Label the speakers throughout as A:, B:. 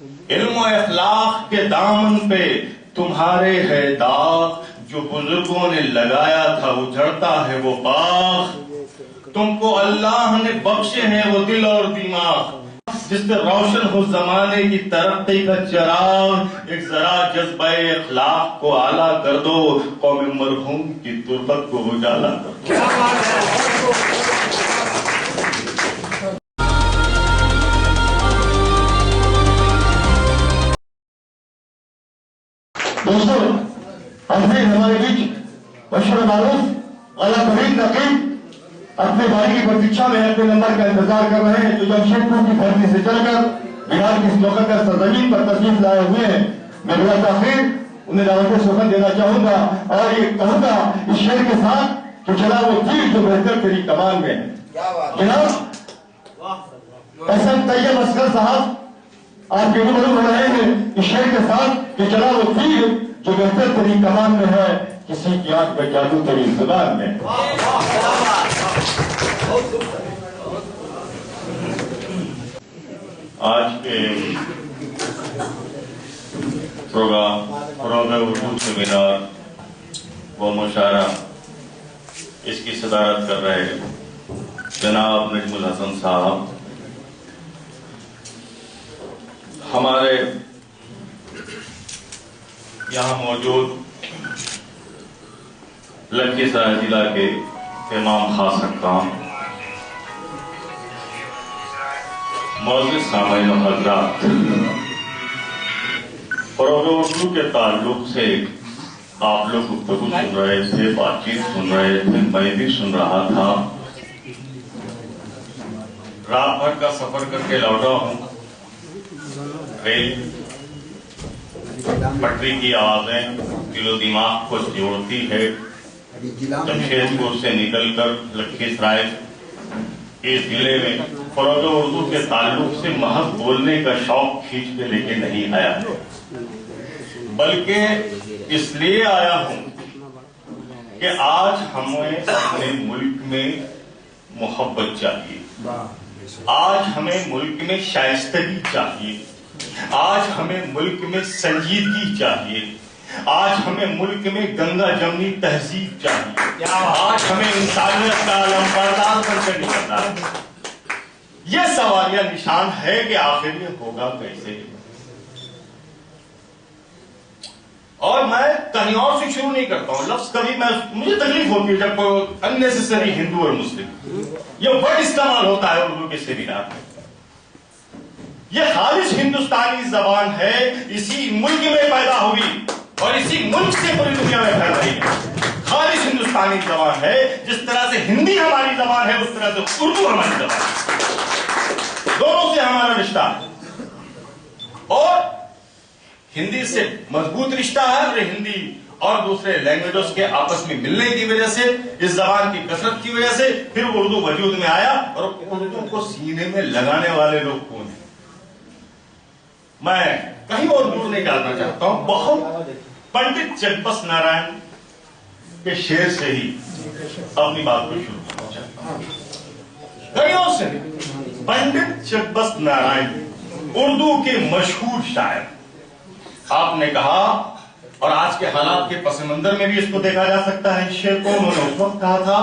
A: علم و اخلاق کے دامن پہ تمہارے ہے داغ، جو بزرگوں نے لگایا تھا اجڑتا ہے وہ باغ، تم کو اللہ نے بخشے ہیں وہ دل اور دماغ، جس سے روشن ہو زمانے کی ترقی کا چراغ، ایک ذرا جذبہ اخلاق کو اعلیٰ کر دو، قوم مرحوم کی تربت کو اجالا کر دو۔
B: دوستوں، اپنے ہمارے بیچ بشر معروف اعلیٰ ترین نقیب اپنے باری کی پرتیچھا میں اپنے نمبر کا انتظار کر رہے ہیں، جو جمشید پور کی دھرتی سے چل کر بہار کی اس مقدس سرزمین پر تشریف لائے ہوئے ہیں۔ میں بلا تاخیر انہیں دعوت سخن دینا چاہوں گا اور یہ کہوں گا اس شعر کے ساتھ کہ چلا وہ تیر جو بہتر تیری کمان میں ہے۔ جناب احسن طیب اصغر صاحب آپ کے روبرو ہو رہے ہیں اس شعر کے ساتھ کہ چلا وہ تیر جو بہتر تیری کمان میں ہے، کسی کی آنکھ پہ جادو تیری زبان میں۔
A: آج کے پروگرام فروغ اردو سیمینار و مشاعرہ اس کی صدارت کر رہے جناب نجم الحسن صاحب، ہمارے یہاں موجود لکھیسرائے ضلع کے امام خاص حکام، معزز سامعین و حضرات، فروغ اردو کے تعلق سے آپ لوگ گفتگو سن رہے تھے، بات چیت سن رہے تھے، میں بھی سن رہا تھا۔ رات بھر کا سفر کر کے لوٹا ہوں، ریل پٹری کی آوازیں دل و دماغ کو جوڑتی ہے۔ جمشید پور سے نکل کر لکھیسرائے اس ضلع میں فروغ اردو کے تعلق سے محض بولنے کا شوق کھینچ کے لے کے نہیں آیا، بلکہ اس لیے آیا ہوں کہ آج ہمیں اپنے ملک میں محبت چاہیے، آج ہمیں ملک میں شائستگی چاہیے، آج ہمیں ملک میں سنجیدگی چاہیے، آج ہمیں ملک میں گنگا جمنی تہذیب چاہیے، آج ہمیں انسانیت کا علم بردار بن کر نکلنا ہے۔ یہ سوالیہ نشان ہے کہ آخر یہ ہوگا کیسے؟ اور میں کہیں اور سے شروع نہیں کرتا ہوں، لفظ کبھی مجھے تکلیف ہوتی ہے جب کوئی اننیسیسری ہندو اور مسلم یہ ورڈ استعمال ہوتا ہے اردو کے سیمینار میں۔ یہ خالص ہندوستانی زبان ہے، اسی ملک میں پیدا ہوئی اور اسی ملک سے پوری دنیا میں پھیل رہی ہے۔ خالص ہندوستانی زبان ہے، جس طرح سے ہندی ہماری زبان ہے اس طرح سے اردو ہماری زبان ہے، دونوں سے ہمارا رشتہ ہے، اور ہندی سے مضبوط رشتہ ہے، اور ہندی اور دوسرے لینگویجز کے آپس میں ملنے کی وجہ سے، اس زبان کی کثرت کی وجہ سے پھر اردو وجود میں آیا، اور اردو کو سینے میں لگانے والے لوگ کون ہیں؟ میں کہیں اور دور نہیں جانا چاہتا ہوں، بہت پنڈت جگبس نارائن کے شعر سے ہی اپنی بات کو شروع کرنا چاہتا ہوں۔ کہیں اور سے نہیں، پنڈت جگبس نارائن اردو کے مشہور شاعر۔ آپ نے کہا، اور آج کے حالات کے پس منظر میں بھی اس کو دیکھا جا سکتا ہے، اس شعر کو انہوں نے اس وقت کہا تھا،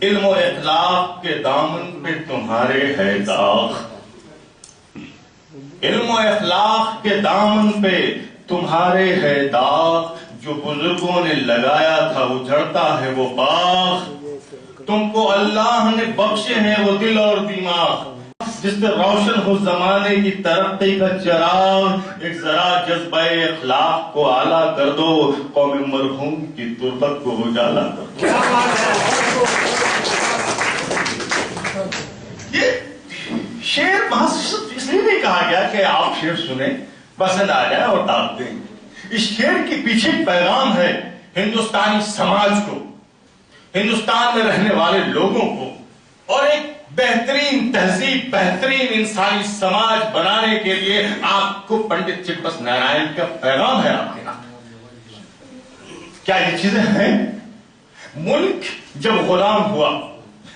A: علم و اخلاق کے دامن پہ تمہارے ہے داغ، علم و اخلاق کے دامن پہ تمہارے ہے داغ، جو بزرگوں نے لگایا تھا اجڑتا ہے وہ باغ، تم کو اللہ نے بخشے ہیں وہ دل اور دماغ، جس سے روشن ہو زمانے کی ترقی کا چراغ، ایک ذرا جذبہ اخلاق کو اعلیٰ کر دو، قوم مرحوم کی تربت کو اجالا کر دو۔ یہ شعر اس لیے نہیں کہا گیا کہ آپ شعر سنیں، پسند آ جائے اور ڈال دیں۔ اس شعر کے پیچھے پیغام ہے ہندوستانی سماج کو، ہندوستان میں رہنے والے لوگوں کو، اور ایک بہترین تہذیب، بہترین انسانی سماج بنانے کے لیے آپ کو پنڈت جگبس نارائن کا پیغام ہے آپ کے نام۔ کیا یہ چیزیں ہیں؟ ملک جب غلام ہوا،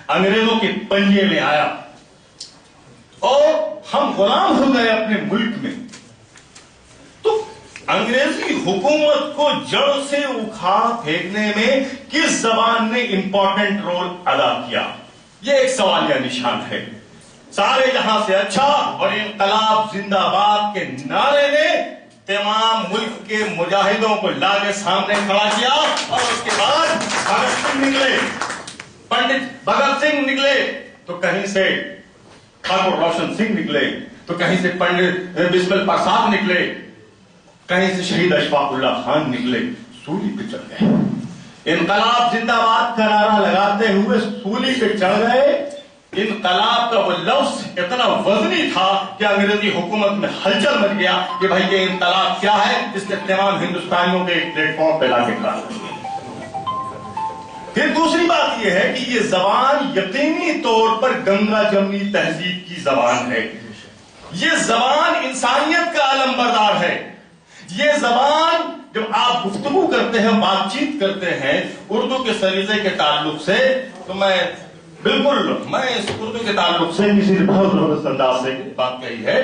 A: انگریزوں کے پنجے میں آیا اور ہم غلام ہو گئے اپنے ملک میں، انگریزی حکومت کو جڑ سے اکھاڑ پھینکنے میں کس زبان نے امپورٹنٹ رول ادا کیا؟ یہ ایک سوالیہ نشان ہے. سارے جہاں سے اچھا اور انقلاب زندہ باد کے نعرے نے تمام ملک کے مجاہدوں کو لا کے سامنے کھڑا کیا. اور اس کے بعد بھگت سنگھ نکلے, پنڈت بھگت سنگھ نکلے, تو کہیں سے ٹھاکر روشن سنگھ نکلے, تو کہیں سے پنڈت بسمل پرساد نکلے, کہیں سے شہید اشفاق اللہ خان نکلے, سولی پہ چڑھ گئے. انقلاب زندہ باد کا نعرہ لگاتے ہوئے سولی پہ چڑھ گئے. انقلاب کا وہ لفظ اتنا وزنی تھا کہ انگریزی حکومت میں ہلچل مچ گیا کہ بھائی یہ انقلاب کیا ہے, جس نے تمام ہندوستانیوں کے ایک پلیٹ فارم پہ لا کے کھڑا کیا. پھر دوسری بات یہ ہے کہ یہ زبان یقینی طور پر گنگا جمنی تہذیب کی زبان ہے. یہ زبان انسانیت کا علم بردار ہے. یہ زبان جب آپ گفتگو کرتے ہیں, بات چیت کرتے ہیں اردو کے سلیقے کے تعلق سے, تو میں اس اردو کے تعلق سے کسی نے بہت زبردست انداز سے بات کہی ہے.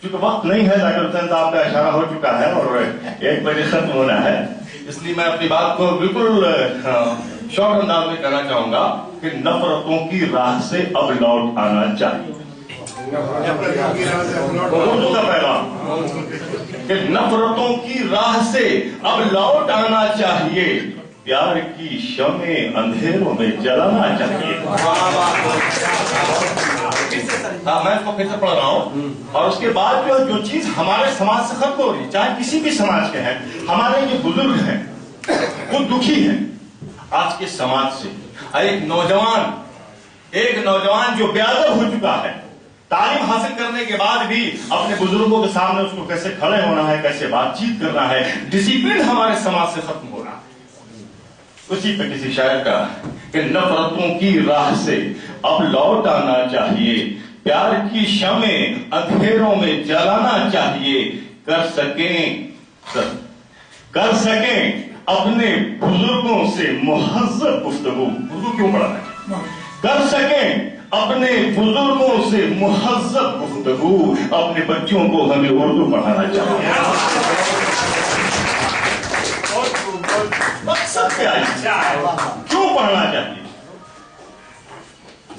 A: چونکہ وقت نہیں ہے, ڈاکٹر حسین صاحب کا اشارہ ہو چکا ہے اور 1 بجے ختم ہونا ہے, اس لیے میں اپنی بات کو بالکل شارٹ انداز میں کہنا چاہوں گا کہ نفرتوں کی راہ سے اب لوٹ آنا چاہیے. اردو کا پیغام کہ نفرتوں کی راہ سے اب لوٹ آنا چاہیے, پیار کی شمع اندھیروں میں جلانا چاہیے. میں اس کو پھر سے پڑھ رہا ہوں. اور اس کے بعد جو چیز ہمارے سماج سے ختم ہو رہی, چاہے کسی بھی سماج کے ہیں, ہمارے یہ بزرگ ہیں وہ دکھی ہیں آج کے سماج سے. ایک نوجوان جو بے ادب ہو چکا ہے, تعلیم حاصل کرنے کے بعد بھی اپنے بزرگوں کے سامنے اس کو کیسے کھڑے ہونا ہے, کیسے بات چیت کرنا ہے, ڈسپلن ہمارے سماج سے ختم ہو رہا ہے. اسی پہ کسی شاعر کا کہ نفرتوں کی راہ سے اب لوٹ آنا چاہیے, پیار کی شمع اندھیروں میں جلانا چاہیے, کر سکیں اپنے بزرگوں سے مہذب گفتگو. اردو کیوں پڑھا ہے؟ کر سکیں اپنے بزرگوں سے مہذب گفتگو, اپنے بچوں کو ہمیں اردو پڑھانا چاہیے. مقصد کیا ہے, کیوں پڑھنا چاہیے؟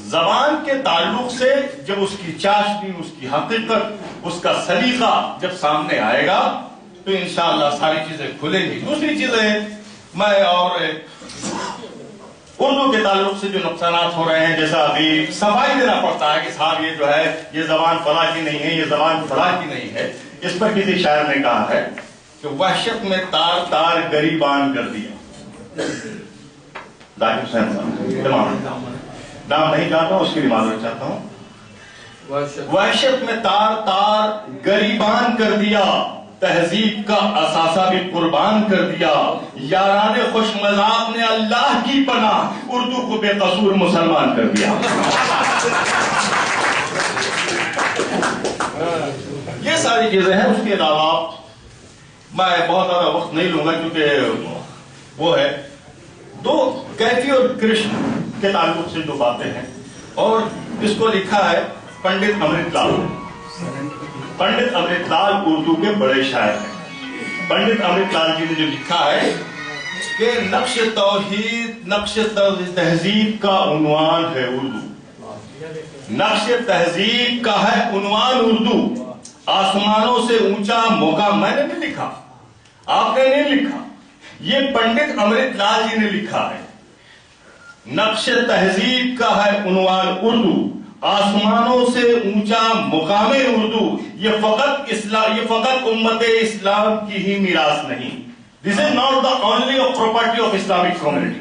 A: زبان کے تعلق سے جب اس کی چاشنی, اس کی حقیقت, اس کا سلیقہ جب سامنے آئے گا تو انشاءاللہ ساری چیزیں کھلیں گی. دوسری چیزیں میں اور اردو کے تعلق سے جو نقصانات ہو رہے ہیں, جیسا ابھی صفائی دینا پڑتا ہے کہ صاحب یہ جو ہے یہ زبان فلاں کی نہیں ہے, یہ زبان فلاں کی نہیں ہے. اس پر کسی شاعر نے کہا ہے کہ وحشت میں تار تار گریبان کر دیا. ذاکر حسین صاحب نام نہیں جانتا, اس کی معذرت چاہتا ہوں. وحشت میں تار تار گریبان کر دیا, تہذیب کا اثاثہ بھی قربان کر دیا. یاران خوش مذاق نے اللہ کی پناہ اردو کو بے قصور مسلمان کر دیا. یہ ساری چیزیں ہیں. اس کے علاوہ میں بہت زیادہ وقت نہیں لوں گا کیونکہ وہ ہے دو کیفی اور کرشن کے تعلق سے جو باتیں ہیں, اور اس کو لکھا ہے پنڈت امرت لال. پنڈت امرت لال اردو کے بڑے شاعر ہیں. پنڈت امرت لال جی نے جو لکھا ہے کہ نقش توحید, نقش تہذیب کا عنوان ہے اردو. نقش تہذیب کا ہے عنوان اردو. آسمانوں سے اونچا مقام میں نے نہیں لکھا, آپ نے نہیں لکھا, یہ پنڈت امرت لال جی نے لکھا ہے. نقش تہذیب کا ہے عنوان اردو, آسمانوں سے اونچا مقام اردو. یہ فقط امت اسلام کی ہی میراث نہیں. This is not the only property of Islamic community.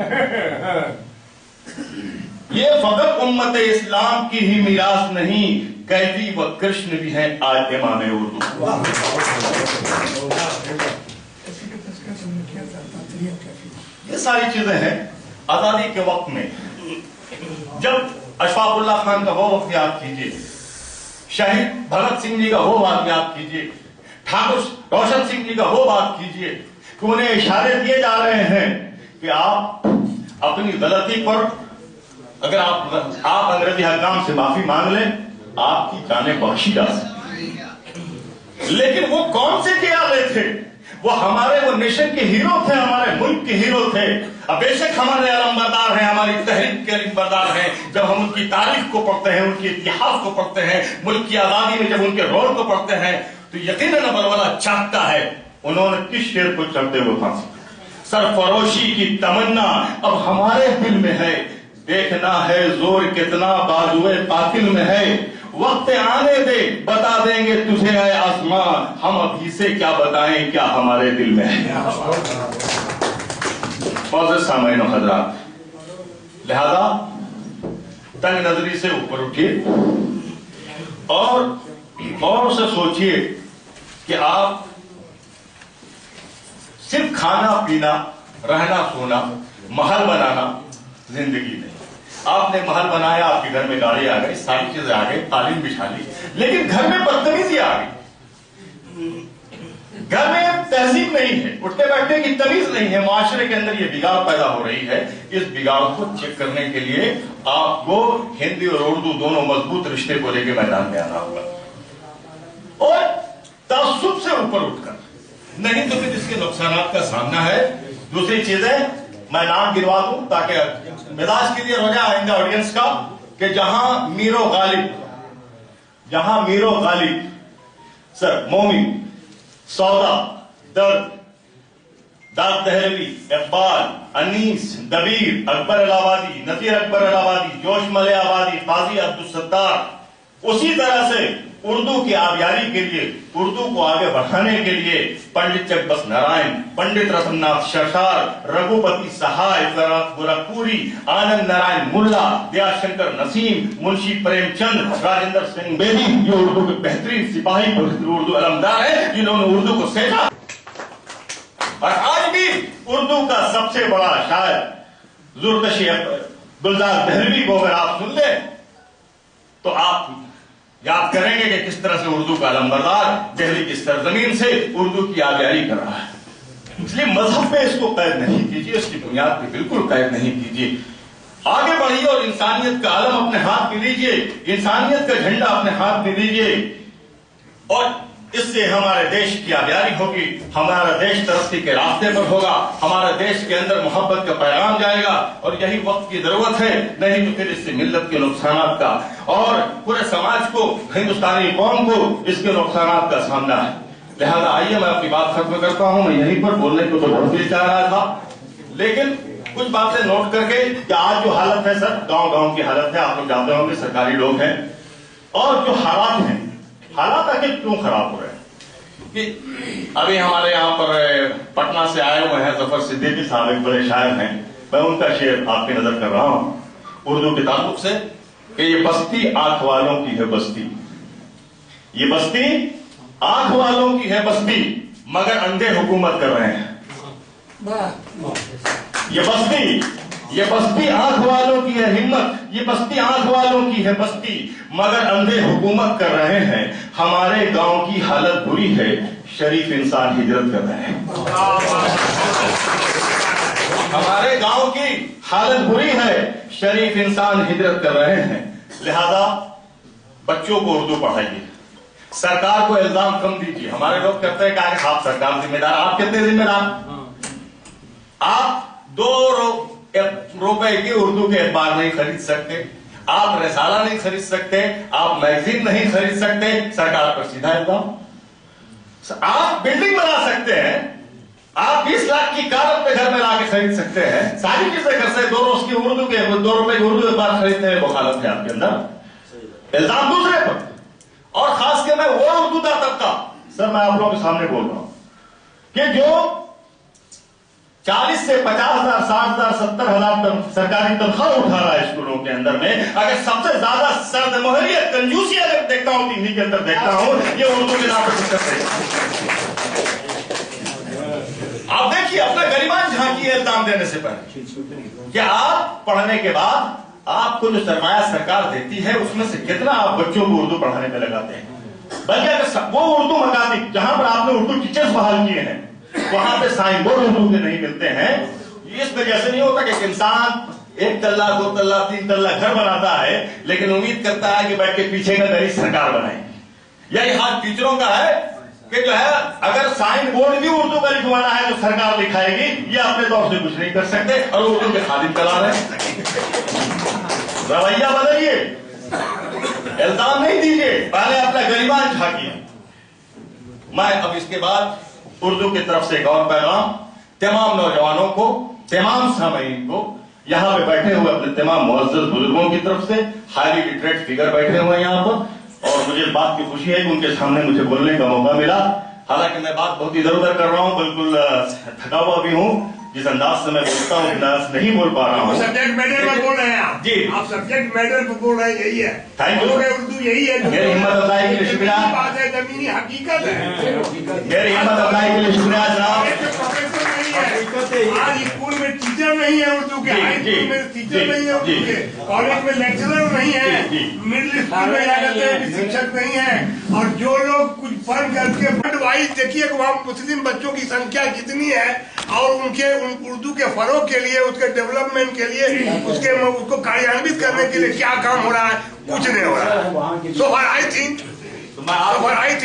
A: یہ فقط امت اسلام کی ہی میراث نہیں, کیفی و کرشن بھی ہیں آج امام اردو. یہ ساری چیزیں ہیں. آزادی کے وقت میں جب اشفاق اللہ خان کا وہ وقت یاد کیجیے, شہید بھگت سنگھ جی کا وہ بات یاد کیجیے, ٹھاکر روشن سنگھ جی کا وہ بات کیجیے کہ انہیں اشارے دیے جا رہے ہیں کہ آپ اپنی غلطی پر اگر آپ انگریزی حکام سے معافی مانگ لیں آپ کی جانیں بخشی جا سکتی. لیکن وہ کون سے قیادے تھے, वो हमारे वो नेशन के हीरो थे, हमारे मुल्क के हीरो थे। अब बेशक हमारे अलमबरदार हैं, हमारी तहरीक के अलमबरदार हैं। जब हम उनकी तारीख को पढ़ते हैं, उनके इतिहास को पढ़ते हैं, मुल्क की आजादी में जब उनके रोल को पढ़ते हैं, तो यकीनन बलबला चाहता है उन्होंने किस शेर को चढ़ते हुए फांसी, सरफरोशी की तमन्ना अब हमारे दिल में है। देखना है जोर कितना बाजुए कातिल में है। वक्त आने दे बता देंगे तुझे है आसमां, हम अभी से क्या बताएं क्या हमारे दिल में है। सामईन हजरात, लिहाजा तंग नजरी से ऊपर उठिए और उसे सोचिए कि आप सिर्फ खाना पीना, रहना सोना, महल बनाना जिंदगी नहीं। आपने महल बनाया, आपके घर में गाड़ी आ गई, सारी चीजें आ गई, कालीन बिछा ली, लेकिन घर में बदतमीजी आ गई, घर में तहजीब नहीं है, उठने बैठने की तमीज नहीं है, माशरे के अंदर ये बिगाड़ पैदा हो रही है। इस बिगाड़ को चेक करने के लिए आपको हिंदी और उर्दू दोनों मजबूत रिश्ते को लेकर मैदान में आना होगा और तासुब से ऊपर उठकर, नहीं तो फिर इसके नुकसान का सामना है। दूसरी चीजें मैं नाम गिरवा दूं ताकि मिजाज क्लियर हो जाए आइंदा ऑडियंस का, कि जहां मीरो गालिब सर, मोमी, सौदा, दर्द, दाद दहलवी, इकबाल, अनीस, दबीर, अकबर इलाहाबादी, नजीर अकबर इलाहाबादी, जोश मले आबादी, काजी अब्दुल सत्तार, उसी तरह से उर्दू की आबियारी के लिए, उर्दू को आगे बढ़ाने के लिए पंडित जगबस नारायण, पंडित रतननाथ शशार, रघुपति सहाय, गोरखपुरी, आनंद नारायण मुल्ला, दयाशंकर नसीम, मुंशी प्रेमचंद, राजेंद्र सिंह बेदी, ये उर्दू के बेहतरीन सिपाही, उर्दू अलमदार है जिन्होंने उर्दू को सेजा। और आज भी उर्दू का सबसे बड़ा शायर जुर्दशी गुलजार दहलवी को अगर आप सुन ले तो आप याद करेंगे कि किस तरह से उर्दू का अलमबरदार दिल्ली की सरजमीन से उर्दू की आबियारी कर रहा है। इसलिए मजहब पे इसको कैद नहीं कीजिए, इसकी बुनियाद पे बिल्कुल कैद नहीं कीजिए। आगे बढ़िए और इंसानियत का आलम अपने हाथ में लीजिए, इंसानियत का झंडा अपने हाथ में लीजिए और इससे हमारे देश की आबियारी होगी, हमारा देश तरक्की के रास्ते पर होगा, हमारे देश के अंदर मोहब्बत का पैगाम जाएगा और यही वक्त की जरूरत है। नहीं तो फिर इससे मिल्लत के नुकसान का और पूरे समाज को, हिंदुस्तानी कौम को इसके नुकसान का सामना है। लिहाजा आइए मैं अपनी बात खत्म करता हूं। मैं यहीं पर बोलने को तो बहुत भी चाह रहा था, लेकिन कुछ बातें नोट करके कि आज जो हालत है सर, गांव की हालत है, आप लोग जानते होंगे, सरकारी लोग हैं, और जो हालात हैं, हालात आखिर क्यों खराब हो रहे हैं कि अभी हमारे यहाँ पर पटना से आए हुए हैं जफर सिद्दीकी साहब, एक बड़े शायर हैं, मैं उनका शेर आपकी नजर कर रहा हूं उर्दू के ताल्लुक से कि ये बस्ती आंख वालों की है बस्ती, ये बस्ती आंख वालों की है बस्ती, मगर अंधे हुकूमत कर रहे हैं। ये बस्ती आंख वालों की है हिम्मत, ये बस्ती आंख वालों की है बस्ती, मगर अंधे हुकूमत कर रहे हैं। हमारे गांव की हालत बुरी है, शरीफ इंसान हिजरत कर रहे हैं। हमारे गांव की हालत बुरी है, शरीफ इंसान हिजरत कर रहे हैं। लिहाजा बच्चों को उर्दू पढ़ाइए, सरकार को इल्जाम कम दीजिए। हमारे लोग कहते हैं कि आप सरकार जिम्मेदार, आप कितने जिम्मेदार? आप 2 रुपए की उर्दू के अखबार नहीं खरीद सकते, आप रसाला नहीं खरीद सकते, आप मैगजीन नहीं खरीद सकते, सरकार पर सीधा इल्जाम। आप बिल्डिंग बना सकते हैं, आप 20 लाख की कार अपने घर में लाके खरीद सकते हैं, सारी चीजें कर सकते, 2 रोज की उर्दू के 2 रुपए की उर्दू अखबार खरीदने में बखालत है आपके अंदर। इल्जाम दूसरे पर, और खास कर मैं वो उर्दू का तबका, सर मैं आप लोगों के सामने बोल रहा हूं कि जो 40 से 50,000, 60,000, 70,000 सरकारी तनख्वाह उठा रहा है स्कूलों के अंदर में, अगर सबसे ज्यादा सर्दमोहरियत कंजूसी अगर देखता हूं टीवी के अंदर देखता हूं, ये उर्दू के नाम पर दिक्कत है। आप देखिए अपना गरिमान झांकी है इल्जाम देने से पहले कि आप पढ़ने के बाद आपको जो सरमाया सरकार देती है उसमें से कितना आप बच्चों को उर्दू पढ़ाने में लगाते हैं। बल्कि अगर वो उर्दू मकाती जहां पर आपने उर्दू टीचर्स बहाल किए हैं वहां पे साइन बोर्ड उर्दू के नहीं मिलते हैं। इस वजह से नहीं होता कि इंसान 1 तल्ला 2 तल्ला 3 तल्ला घर बनाता है लेकिन उम्मीद करता है कि बैठ के पीछे का गरीब सरकार बनाएगी। यही हाल टीचरों का है कि जो है अगर साइन बोर्ड भी उर्दू का लिखवाना है तो सरकार लिखाएगी, ये अपने तौर से कुछ नहीं कर सकते और उर्दू के खादिम चला रहे हैं। रवैया बदलिए, इल्जाम नहीं दीजिए, पहले अपना गरिमान झांकिए। मैं अब इसके बाद उर्दू की तरफ से एक और पैगाम तमाम नौजवानों को, तमाम सामईन को, यहाँ पे बैठे हुए अपने तमाम मुअज़्ज़ज़ बुजुर्गों की तरफ से, हाईली लिटरेट फिगर बैठे हुए हैं यहाँ पर, और मुझे इस बात की खुशी है कि उनके सामने मुझे बोलने का मौका मिला। हालांकि मैं बात बहुत इधर उधर कर रहा हूँ, बिल्कुल थका हुआ भी हूँ, जिस अंदाज से मैं बोलता हूँ अंदाज नहीं बोल पा रहा हूँ।
C: सब्जेक्ट मैटर पर बोल रहे हैं आप
A: जी,
C: आप सब्जेक्ट मैटर पर बोल रहे हैं, यही है।
A: Thank you.
C: उर्दू यही है,
A: मेरी हिम्मत अफजाई के लिए शुक्रिया।
C: बात है, जमीनी हकीकत है।
A: मेरी हिम्मत अफजाई के लिए शुक्रिया जनाब।
C: प्रोफेसर नहीं है, आज स्कूल में टीचर नहीं है उर्दू के, हाई स्कूल में टीचर नहीं है उर्दू के, कॉलेज में लेक्चरर नहीं है, मिडिल स्कूल में जाते हैं शिक्षक नहीं है। और जो लोग कुछ फर्क करके वर्ल्ड वाइज देखिए वहाँ मुस्लिम बच्चों की संख्या कितनी है, और उनके उर्दू के फरोग के लिए, उसके डेवलपमेंट के लिए, उसको कार्यान्वित करने के लिए क्या काम हो रहा है, कुछ नहीं हो रहा है। So I think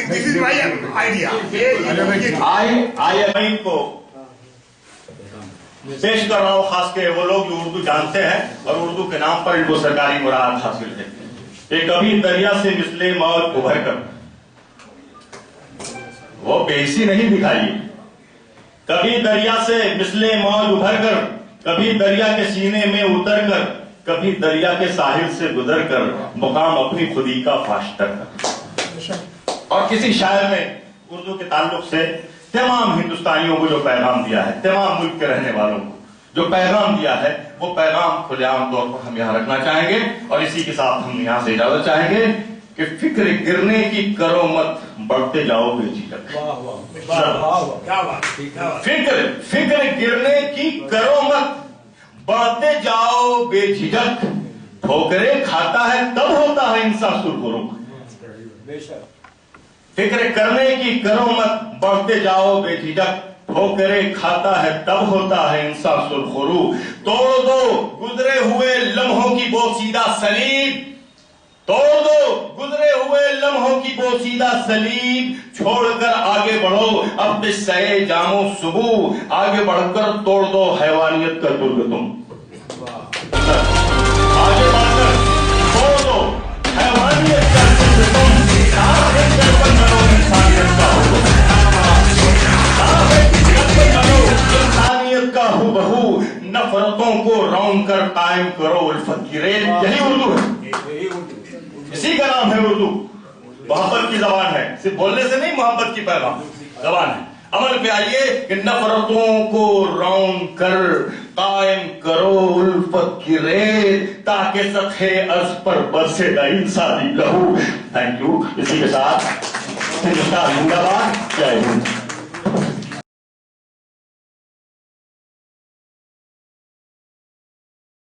C: this is my idea.
A: आई को पेश कर रहा हूँ, खास के वो लोग जो उर्दू जानते हैं और उर्दू के नाम पर इनको सरकारी मुराद हासिल है। ये कभी दरिया से मिसले मौज उभर कर, वो बेइसी नहीं दिखाई, कभी दरिया से मिसले मौज उभर कर, कभी दरिया के सीने में उतर कर, कभी दरिया के साहिल से गुजर कर, मुकाम अपनी खुदी का फाश कर। और किसी शायर ने उर्दू के ताल्लुक से तमाम हिंदुस्तानियों को जो पैगाम दिया है, तमाम मुल्क के रहने वालों को जो पैगाम दिया है, वो पैगाम खुलेआम तौर पर हम यहाँ रखना चाहेंगे। और इसी के साथ हम यहाँ से इजाजत चाहेंगे कि फिक्र गिरने की करो मत, बढ़ते जाओ बेझिझक। फिक्र गिरने की करो मत, बढ़ते जाओ बेझिझक, ठोकरे खाता है तब होता है इंसान सुरखुरुख। फिक्र करने की करो मत, बढ़ते जाओ बेझिझक, ठोकरे खाता है तब होता है इंसान सुरखुरू। तोड़ दो गुजरे हुए लम्हों की बोसीदा सलीब, तोड़ दो गुजरे हुए लम्हों की बोसीदा सलीब, छोड़कर आगे बढ़ो अपने सए जामो सुबह, आगे बढ़कर तोड़ दो हैवानियत का दुर्ग तुम। आगे बढ़कर तोड़ दो हैवानियत का दुर्ग तुम, इंसानियत का हूबहू, नफरतों को रौंद कर कायम करो उल्फत की रेत। यही उर्दू है, इसी का नाम है उर्दू। मोहब्बत की जबान है, सिर्फ बोलने से नहीं, मोहब्बत की पैगाम जबान है। अमल पे आइए कि नफरतों को रौंद कर कायम करो उल्फत की रेत, ताकि सखे अर्ज पर बरसेगा इंसानी लहू। Thank you. इसी के साथ हिंदुस्तान जिंदाबाद, जय हिंद।